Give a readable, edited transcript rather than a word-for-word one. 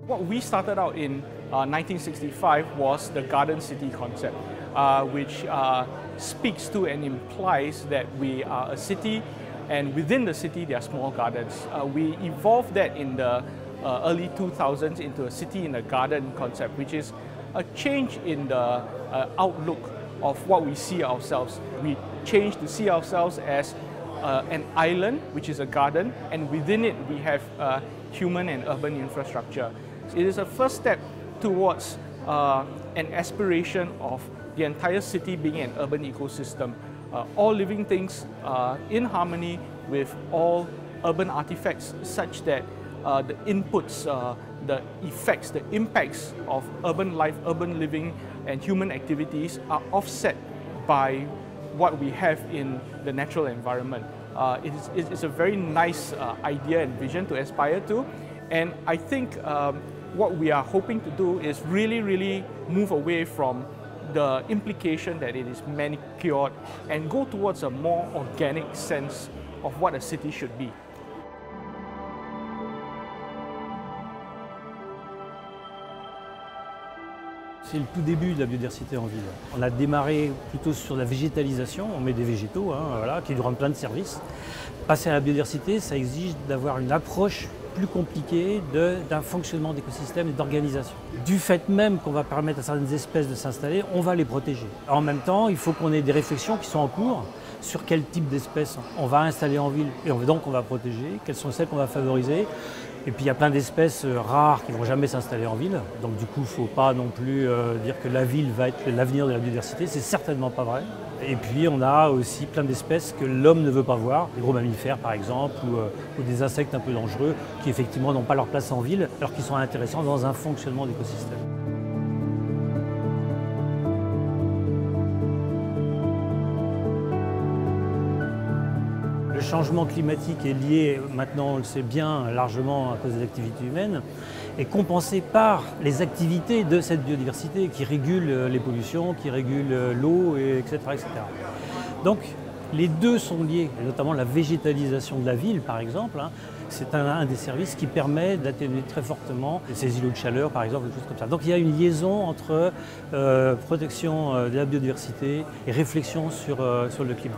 What we started out in 1965 was the garden city concept, which speaks to and implies that we are a city, and within the city there are small gardens. We evolved that in the early 2000s into a city in a garden concept, which is a change in the outlook of what we see ourselves. We changed to see ourselves as an island, which is a garden, and within it we have human and urban infrastructure. It is a first step towards an aspiration of the entire city being an urban ecosystem. All living things in harmony with all urban artifacts, such that the inputs, the effects, the impacts of urban life, urban living and human activities are offset by what we have in the natural environment. It's a very nice idea and vision to aspire to, and I think what we are hoping to do is really move away from the implication that it is manicured and go towards a more organic sense of what a city should be. C'est le tout début de la biodiversité en ville. On a démarré plutôt sur la végétalisation, on met des végétaux voilà, qui rendent plein de services. Passer à la biodiversité, ça exige d'avoir une approche plus compliquée d'un fonctionnement d'écosystème et d'organisation. Du fait même qu'on va permettre à certaines espèces de s'installer, on va les protéger. En même temps, il faut qu'on ait des réflexions qui sont en cours sur quel type d'espèces on va installer en ville et donc on va protéger, quelles sont celles qu'on va favoriser. Et puis il y a plein d'espèces rares qui ne vont jamais s'installer en ville. Donc du coup, il ne faut pas non plus dire que la ville va être l'avenir de la biodiversité. C'est certainement pas vrai. Et puis on a aussi plein d'espèces que l'homme ne veut pas voir, les gros mammifères par exemple, ou des insectes un peu dangereux qui effectivement n'ont pas leur place en ville, alors qu'ils sont intéressants dans un fonctionnement d'écosystème. Le changement climatique est lié, maintenant on le sait bien, largement à cause des activités humaines, est compensé par les activités de cette biodiversité qui régulent les pollutions, qui régulent l'eau, etc., etc. Donc les deux sont liés, et notamment la végétalisation de la ville par exemple. C'est un des services qui permet d'atténuer très fortement ces îlots de chaleur par exemple, des choses comme ça. Donc il y a une liaison entre protection de la biodiversité et réflexion sur le climat.